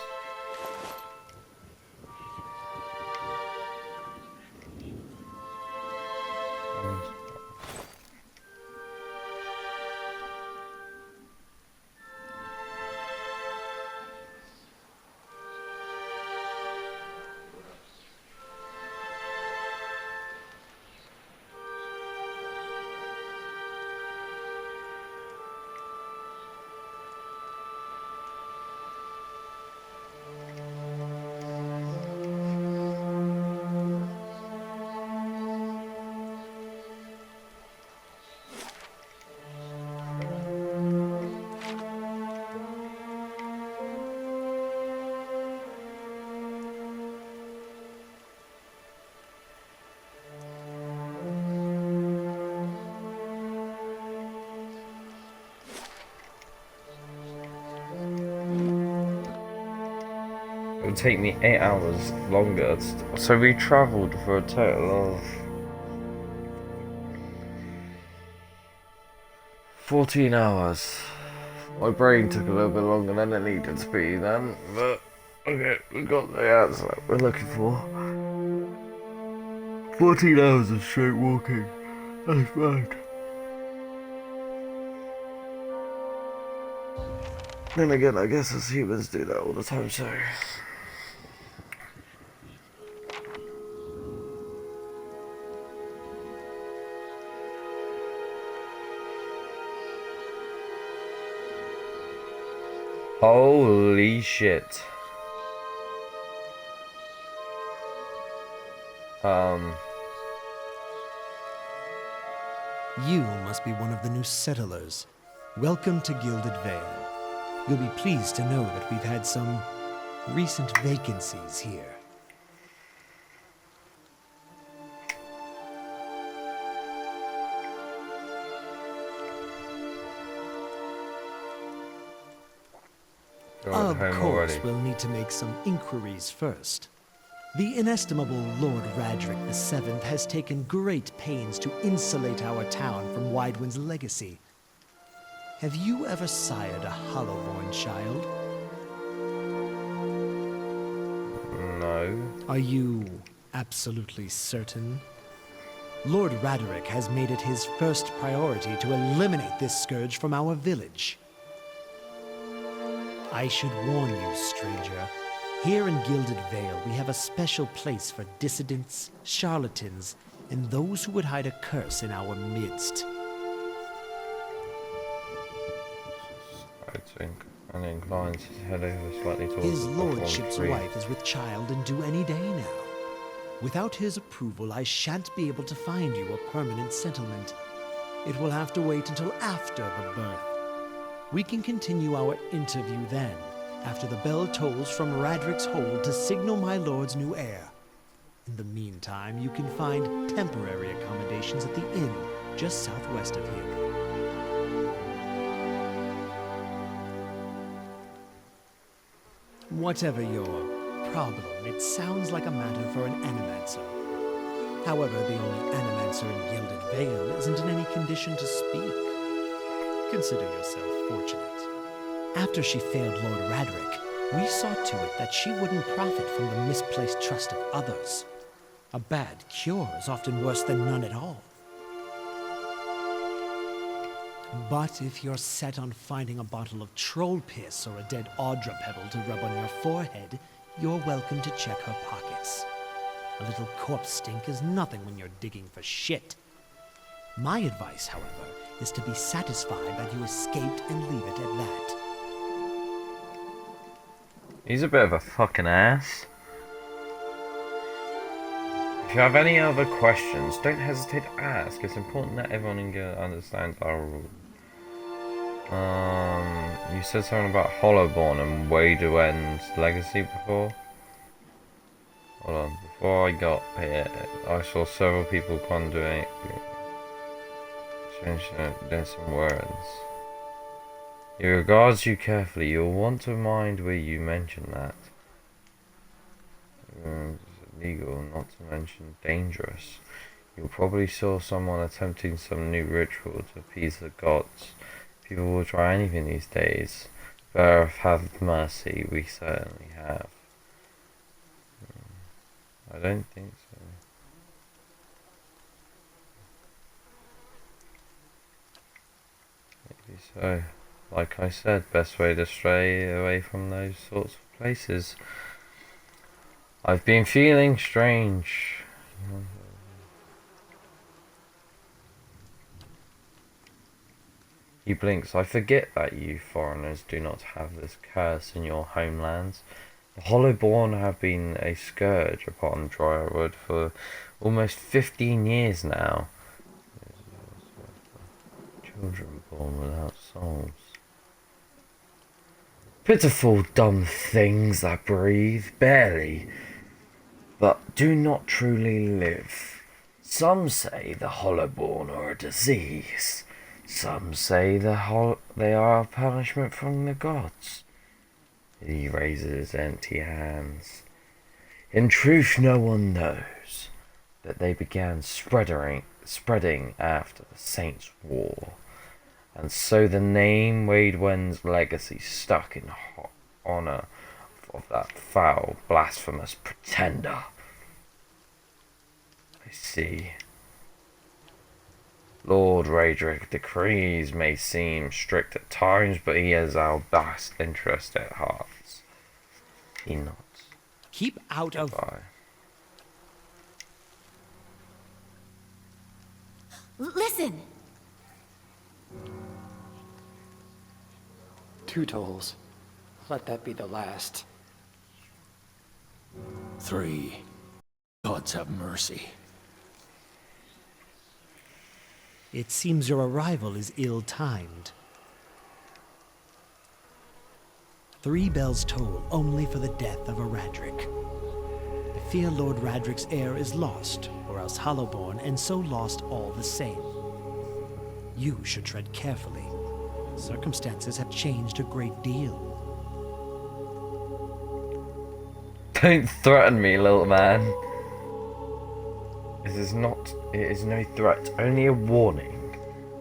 It would take me 8 hours longer. So we travelled for a total of 14 hours. My brain took a little bit longer than it needed to be then, but okay, we got the answer that we're looking for. 14 hours of straight walking. That's bad. Then again, I guess as humans do that all the time, so... Holy shit. You must be one of the new settlers. Welcome to Gilded Vale. You'll be pleased to know that we've had some recent vacancies here. Of course, we'll need to make some inquiries first. The inestimable Lord Radric VII has taken great pains to insulate our town from Widewind's legacy. Have you ever sired a Hollowborn child? No. Are you absolutely certain? Lord Radric has made it his first priority to eliminate this scourge from our village. I should warn you, stranger. Here in Gilded Vale, we have a special place for dissidents, charlatans, and those who would hide a curse in our midst. I think, and inclines his head over slightly towards His the platform lordship's 3. wife is with child and due any day now. Without his approval, I shan't be able to find you a permanent settlement. It will have to wait until after the birth. We can continue our interview then, after the bell tolls from Radric's hold to signal my lord's new heir. In the meantime, you can find temporary accommodations at the inn just southwest of here. Whatever your problem, it sounds like a matter for an animancer. However, the only animancer in Gilded Vale isn't in any condition to speak. Consider yourself fortunate. After she failed Lord Radric, we saw to it that she wouldn't profit from the misplaced trust of others. A bad cure is often worse than none at all. But if you're set on finding a bottle of troll piss or a dead Audra pebble to rub on your forehead, you're welcome to check her pockets. A little corpse stink is nothing when you're digging for shit. My advice, however, is to be satisfied that you escaped and leave it at that. He's a bit of a fucking ass. If you have any other questions, don't hesitate to ask. It's important that everyone in Guild understands our rules. You said something about Hollowborn and Wadewen's legacy before? Hold on, before I got here, I saw several people conduit. There's some words. He regards you carefully. You'll want to mind where you mention that. Legal, not to mention dangerous. You probably saw someone attempting some new ritual to appease the gods. People will try anything these days. Earth have mercy, we certainly have. I don't think so. Maybe so. Like I said, best way to stray away from those sorts of places. I've been feeling strange. He blinks. I forget that you foreigners do not have this curse in your homelands. The Hollowborn have been a scourge upon Drywood for almost 15 years now. Children born without souls. Pitiful dumb things that breathe, barely, but do not truly live. Some say the Hollowborn are a disease. Some say they are a punishment from the gods. He raises empty hands. In truth, no one knows that they began spreading after the Saints' War. And so the name Wadewen's legacy stuck in honor of that foul, blasphemous pretender. I see. Lord Raedric decrees may seem strict at times, but he has our best interest at heart. He nods. Keep out of... Goodbye. Listen! 2 tolls. Let that be the last. 3. Gods have mercy. It seems your arrival is ill-timed. 3 bells toll only for the death of a Radric. I fear Lord Radric's heir is lost, or else Hollowborn, and so lost all the same. You should tread carefully. Circumstances have changed a great deal. Don't threaten me, little man. It is no threat, only a warning.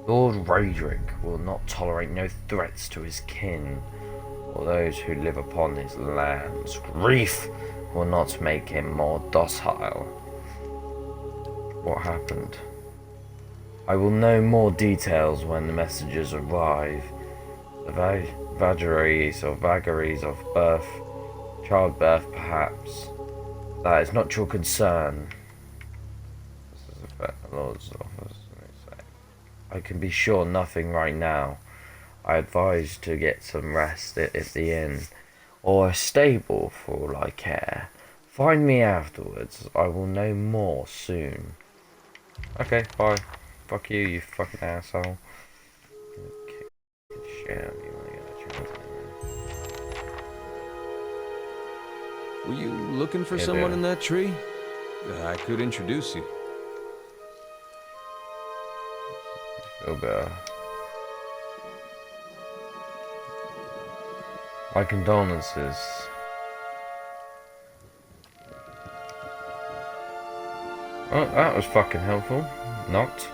Lord Raedric will not tolerate no threats to his kin, or those who live upon his lands. Grief will not make him more docile. What happened? I will know more details when the messengers arrive. The vagaries of birth, childbirth perhaps. That is not your concern. This is a Lord's office. I can be sure nothing right now. I advise to get some rest at the inn, or a stable for all I care. Find me afterwards. I will know more soon. Okay, bye. Fuck you, you fucking asshole. Kick the shit out of you when I get a chance. Were you looking for someone in that tree? I could introduce you. Feel better. My condolences. Oh, that was fucking helpful. Not.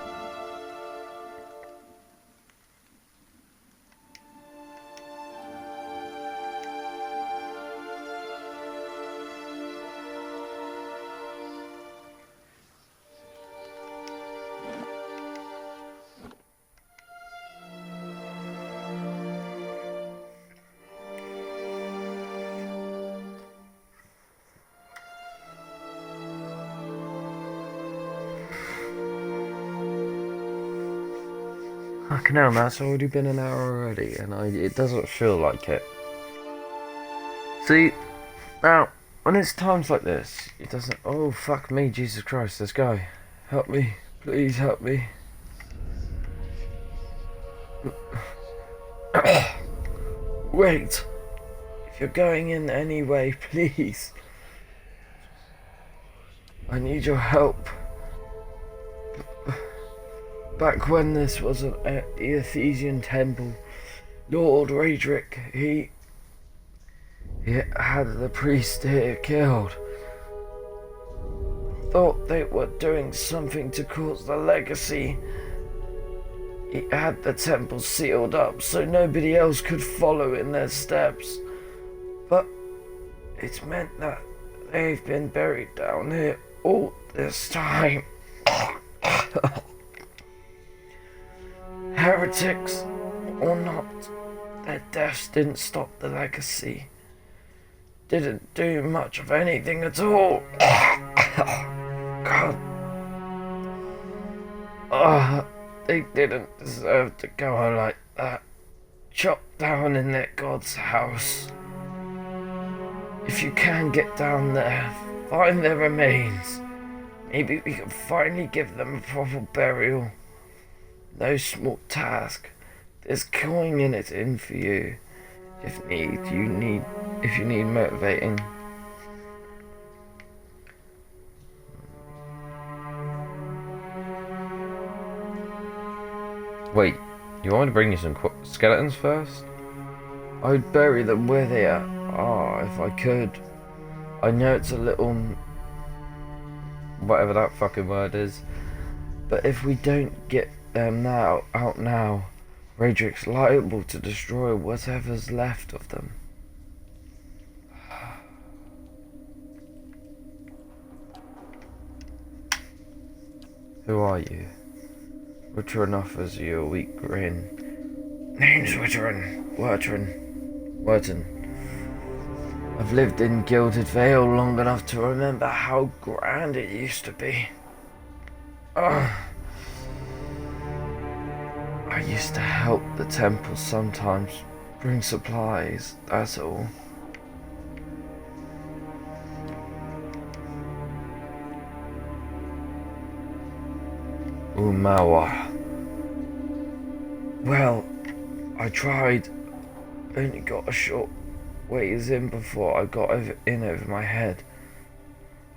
Fucking hell, that's already been an hour already, and it doesn't feel like it. See, now, when it's times like this, it doesn't... Oh, fuck me, Jesus Christ, this guy. Help me. Please help me. Wait. If you're going in anyway, please. I need your help. Back when this was the Ephesian temple, Lord Raedric, he had the priest here killed. Thought they were doing something to cause the legacy. He had the temple sealed up so nobody else could follow in their steps. But it's meant that they've been buried down here all this time. Heretics or not, their deaths didn't stop the legacy. Didn't do much of anything at all. God. They didn't deserve to go like that. Chopped down in their God's house. If you can get down there, find their remains. Maybe we can finally give them a proper burial. No small task. There's coin in it in for you. If you need motivating. Wait, you want me to bring you some skeletons first? I'd bury them where they are. If I could. I know it's a little... whatever that fucking word is. But if we don't get them out now, Raedric's liable to destroy whatever's left of them. Who are you? Witterin offers you a weak grin. Name's Witterin. Wharton. I've lived in Gilded Vale long enough to remember how grand it used to be. I used to help the temple sometimes, bring supplies, that's all. Umawa. Well, I tried, only got a short ways in before I got in over my head.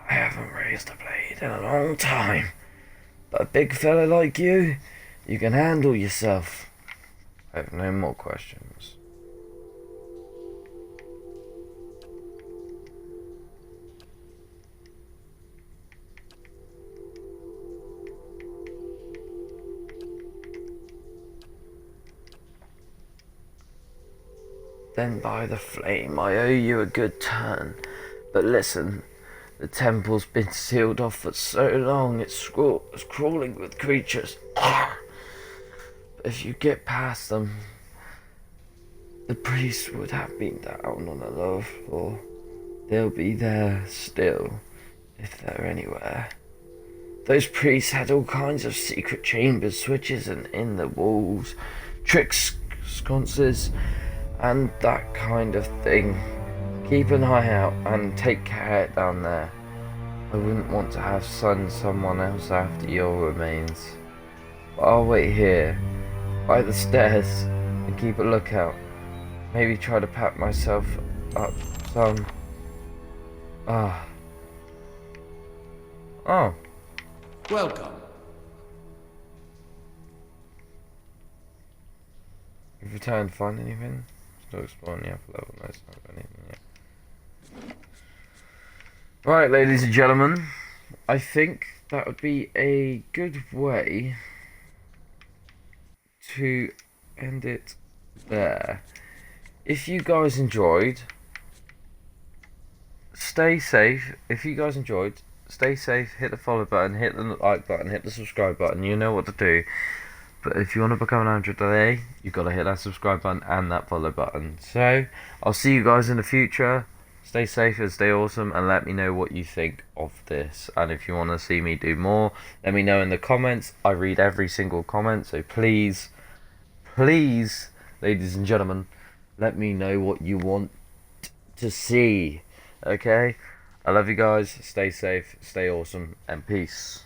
I haven't raised a blade in a long time, but a big fella like you can handle yourself. I have no more questions. Then by the flame, I owe you a good turn. But listen, the temple's been sealed off for so long, it's crawling with creatures. If you get past them, the priests would have been down on the lower floor. They'll be there still, if they're anywhere. Those priests had all kinds of secret chambers, switches in the walls, tricks, sconces, and that kind of thing. Keep an eye out and take care down there. I wouldn't want to have someone else after your remains. But I'll wait here, by the stairs, and keep a lookout. Maybe try to pack myself up some. Oh. Welcome. You've returned to find anything? Still exploring the upper level, no sign of anything yet. Right, ladies and gentlemen, I think that would be a good way to end it there. If you guys enjoyed, stay safe. If you guys enjoyed, stay safe, hit the follow button, hit the like button, hit the subscribe button, you know what to do. But if you want to become an 100 today, you've got to hit that subscribe button and that follow button. So, I'll see you guys in the future. Stay safe and stay awesome, and let me know what you think of this. And if you want to see me do more, let me know in the comments. I read every single comment, so please please, ladies and gentlemen, let me know what you want to see. Okay? I love you guys. Stay safe, stay awesome, and peace.